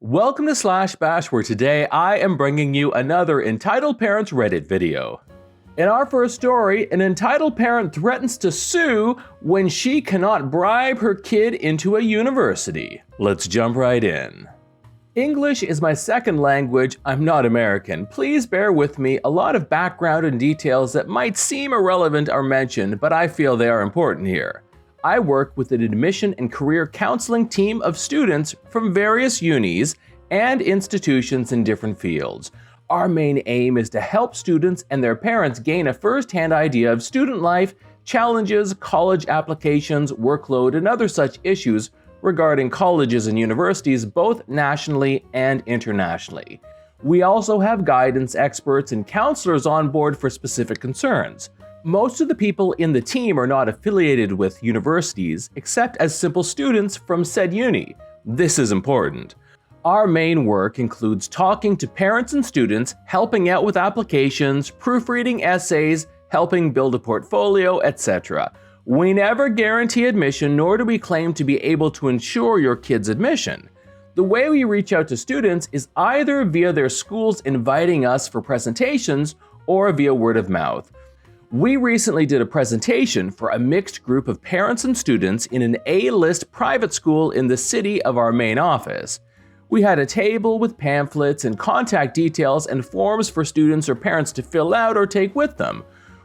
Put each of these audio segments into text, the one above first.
Welcome to Slash Bash, where today I am bringing you another entitled parents Reddit video. In our first story, an entitled parent threatens to sue when she cannot bribe her kid into a university. Let's jump right in. English is my second language. I'm not American. Please bear with me. A lot of background and details that might seem irrelevant are mentioned, but I feel they are important here. I work with an admission and career counseling team of students from various unis and institutions in different fields. Our main aim is to help students and their parents gain a first-hand idea of student life, challenges, college applications, workload, and other such issues regarding colleges and universities both nationally and internationally. We also have guidance experts and counselors on board for specific concerns. Most of the people in the team are not affiliated with universities, except as simple students from said uni. This is important. Our main work includes talking to parents and students, helping out with applications, proofreading essays, helping build a portfolio, etc. We never guarantee admission, nor do we claim to be able to ensure your kid's admission. The way we reach out to students is either via their schools inviting us for presentations or via word of mouth. We recently did a presentation for a mixed group of parents and students in an A-list private school in the city of our main office. We had a table with pamphlets and contact details and forms for students or parents to fill out or take with them.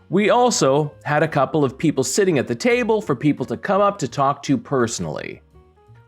We also had a couple of people sitting at the table for people to come up to talk to personally.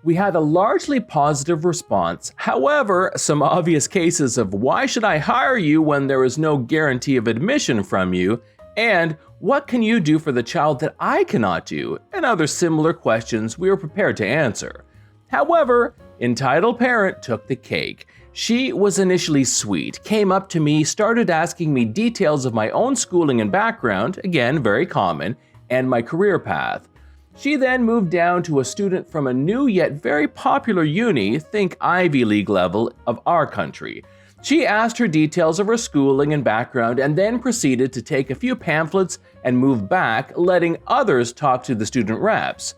We had a largely positive response. However, some obvious cases of why should I hire you when there is no guarantee of admission from you, and what can you do for the child that I cannot do, and other similar questions we were prepared to answer. However, entitled parent took the cake. She was initially sweet, came up to me, started asking me details of my own schooling and background, again very common, and my career path. She then moved down to a student from a new yet very popular uni, think Ivy League level, of our country. She asked her details of her schooling and background and then proceeded to take a few pamphlets and move back, letting others talk to the student reps.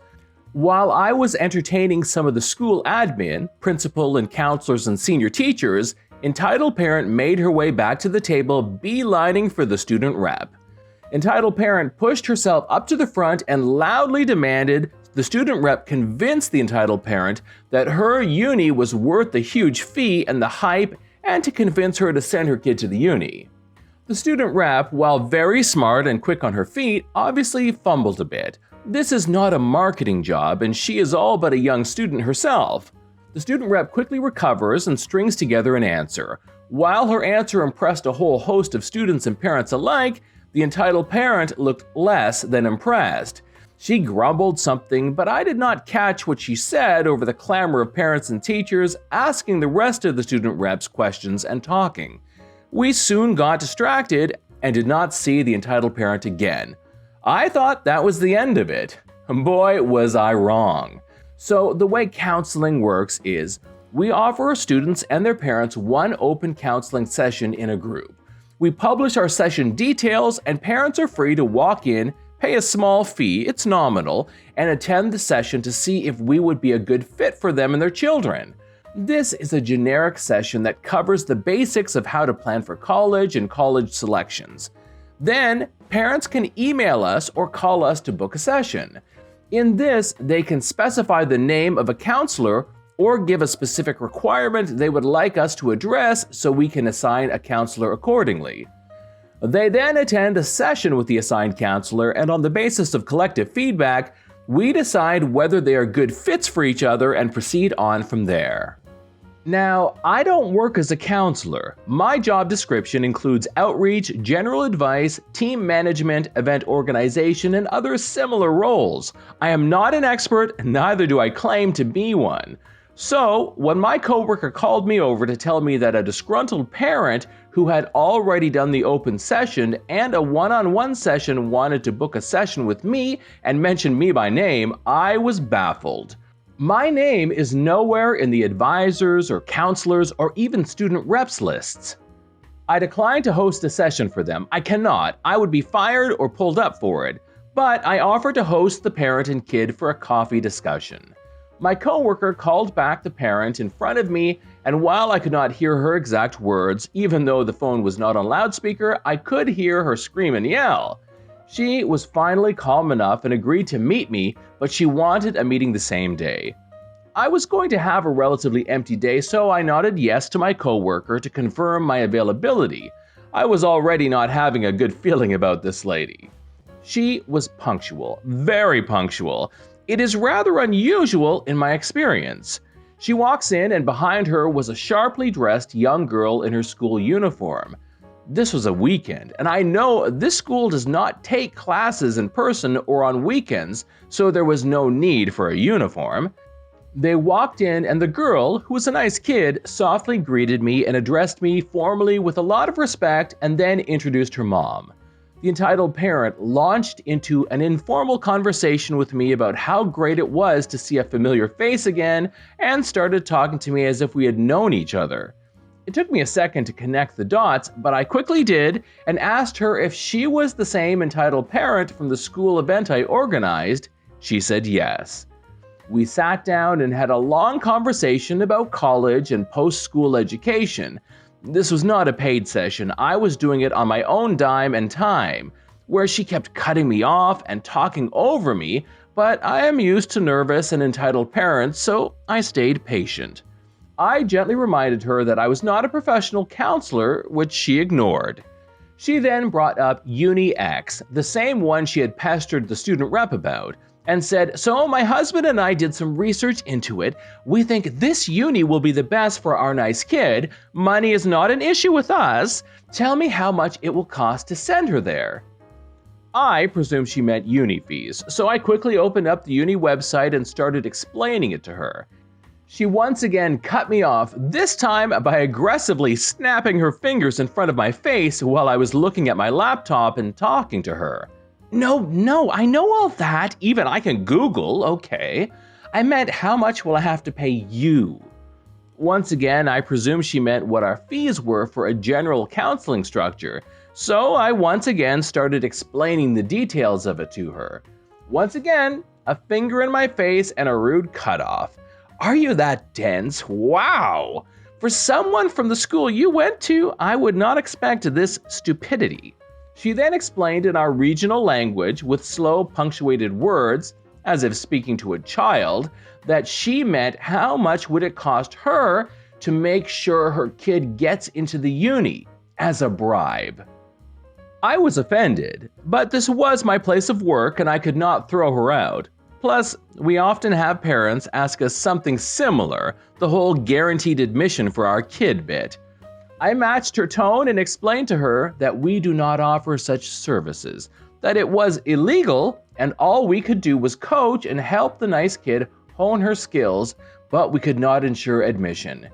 While I was entertaining some of the school admin, principal and counselors and senior teachers, entitled parent made her way back to the table, beelining for the student rep. Entitled parent pushed herself up to the front and loudly demanded the student rep convince the entitled parent that her uni was worth the huge fee and the hype, and to convince her to send her kid to the uni. The student rep, while very smart and quick on her feet, obviously fumbled a bit. This is not a marketing job, and she is all but a young student herself. The student rep quickly recovers and strings together an answer. While her answer impressed a whole host of students and parents alike, the entitled parent looked less than impressed. She grumbled something, but I did not catch what she said over the clamor of parents and teachers asking the rest of the student reps questions and talking. We soon got distracted and did not see the entitled parent again. I thought that was the end of it. Boy, was I wrong. So the way counseling works is, we offer our students and their parents one open counseling session in a group. We publish our session details, and parents are free to walk in, pay a small fee, it's nominal, and attend the session to see if we would be a good fit for them and their children. This is a generic session that covers the basics of how to plan for college and college selections. Then, parents can email us or call us to book a session. In this, they can specify the name of a counselor or give a specific requirement they would like us to address so we can assign a counselor accordingly. They then attend a session with the assigned counselor, and on the basis of collective feedback, we decide whether they are good fits for each other and proceed on from there. Now, I don't work as a counselor. My job description includes outreach, general advice, team management, event organization, and other similar roles. I am not an expert, neither do I claim to be one. So, when my coworker called me over to tell me that a disgruntled parent who had already done the open session and a one-on-one session wanted to book a session with me and mentioned me by name, I was baffled. My name is nowhere in the advisors or counselors or even student reps lists. I declined to host a session for them. I cannot. I would be fired or pulled up for it. But I offered to host the parent and kid for a coffee discussion. My coworker called back the parent in front of me And while I could not hear her exact words, even though the phone was not on loudspeaker, I could hear her scream and yell. She was finally calm enough and agreed to meet me, but she wanted a meeting the same day. I was going to have a relatively empty day, so I nodded yes to my coworker to confirm my availability. I was already not having a good feeling about this lady. She was punctual, very punctual. It is rather unusual in my experience. She walks in and behind her was a sharply dressed young girl in her school uniform. This was a weekend, and I know this school does not take classes in person or on weekends, so there was no need for a uniform. They walked in and the girl, who was a nice kid, softly greeted me and addressed me formally with a lot of respect and then introduced her mom. The entitled parent launched into an informal conversation with me about how great it was to see a familiar face again and started talking to me as if we had known each other. It took me a second to connect the dots, but I quickly did and asked her if she was the same entitled parent from the school event I organized. She said yes. We sat down and had a long conversation about college and post-school education. This was not a paid session. I was doing it on my own dime and time, where she kept cutting me off and talking over me, but I am used to nervous and entitled parents, so I stayed patient. I gently reminded her that I was not a professional counselor, which she ignored. She then brought up Uni X, the same one she had pestered the student rep about, and said, "So my husband and I did some research into it. We think this uni will be the best for our nice kid. Money is not an issue with us. Tell me how much it will cost to send her there." I presumed she meant uni fees, so I quickly opened up the uni website and started explaining it to her. She once again cut me off, this time by aggressively snapping her fingers in front of my face while I was looking at my laptop and talking to her. No, I know all that. Even I can Google, okay. I meant how much will I have to pay you? Once again, I presume she meant what our fees were for a general counseling structure, so I once again started explaining the details of it to her. Once again, a finger in my face and a rude cutoff. Are you that dense? Wow! For someone from the school you went to, I would not expect this stupidity. She then explained in our regional language with slow punctuated words, as if speaking to a child, that she meant how much would it cost her to make sure her kid gets into the uni as a bribe. I was offended, but this was my place of work and I could not throw her out. Plus, we often have parents ask us something similar, the whole guaranteed admission for our kid bit. I matched her tone and explained to her that we do not offer such services, that it was illegal and all we could do was coach and help the nice kid hone her skills, but we could not ensure admission.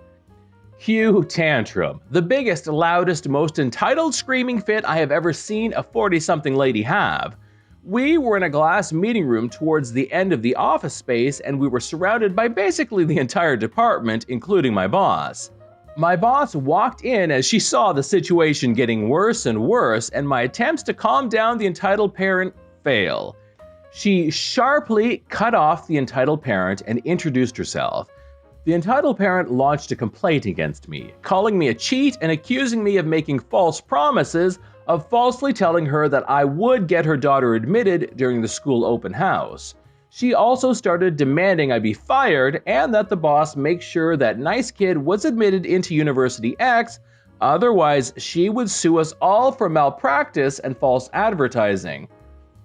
Cue tantrum, the biggest, loudest, most entitled screaming fit I have ever seen a 40-something lady have. We were in a glass meeting room towards the end of the office space and we were surrounded by basically the entire department, including my boss. My boss walked in as she saw the situation getting worse and worse, and my attempts to calm down the entitled parent fail. She sharply cut off the entitled parent and introduced herself. The entitled parent launched a complaint against me, calling me a cheat and accusing me of making false promises, of falsely telling her that I would get her daughter admitted during the school open house. She also started demanding I be fired and that the boss make sure that nice kid was admitted into University X, otherwise she would sue us all for malpractice and false advertising.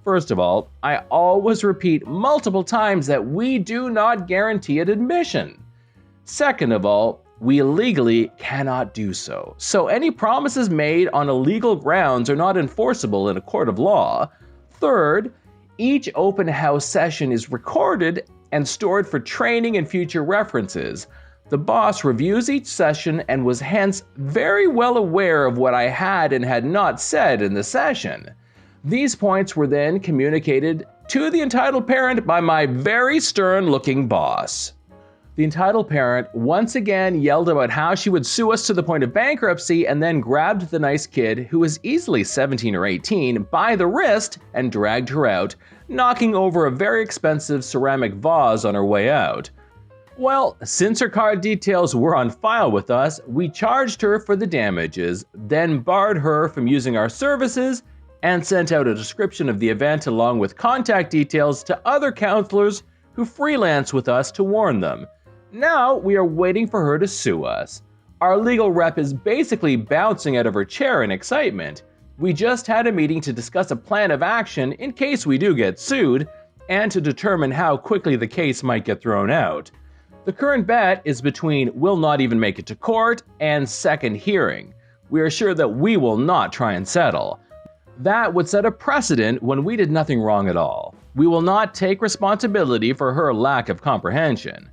First of all, I always repeat multiple times that we do not guarantee an admission. Second of all, we legally cannot do so. So any promises made on illegal grounds are not enforceable in a court of law. Third, each open house session is recorded and stored for training and future references. The boss reviews each session and was hence very well aware of what I had and had not said in the session. These points were then communicated to the entitled parent by my very stern-looking boss. The entitled parent once again yelled about how she would sue us to the point of bankruptcy and then grabbed the nice kid, who was easily 17 or 18, by the wrist and dragged her out, knocking over a very expensive ceramic vase on her way out. Well, since her card details were on file with us, we charged her for the damages, then barred her from using our services, and sent out a description of the event along with contact details to other counselors who freelance with us to warn them. Now we are waiting for her to sue us. Our legal rep is basically bouncing out of her chair in excitement. We just had a meeting to discuss a plan of action in case we do get sued, and to determine how quickly the case might get thrown out. The current bet is between will not even make it to court and second hearing. We are sure that we will not try and settle. That would set a precedent when we did nothing wrong at all. We will not take responsibility for her lack of comprehension.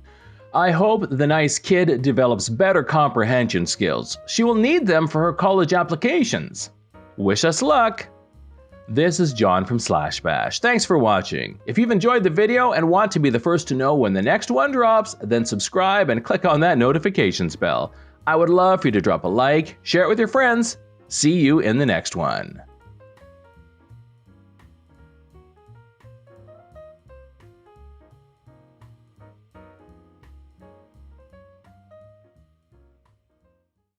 I hope the nice kid develops better comprehension skills. She will need them for her college applications. Wish us luck! This is John from Slashbash. Thanks for watching. If you've enjoyed the video and want to be the first to know when the next one drops, then subscribe and click on that notifications bell. I would love for you to drop a like, share it with your friends. See you in the next one.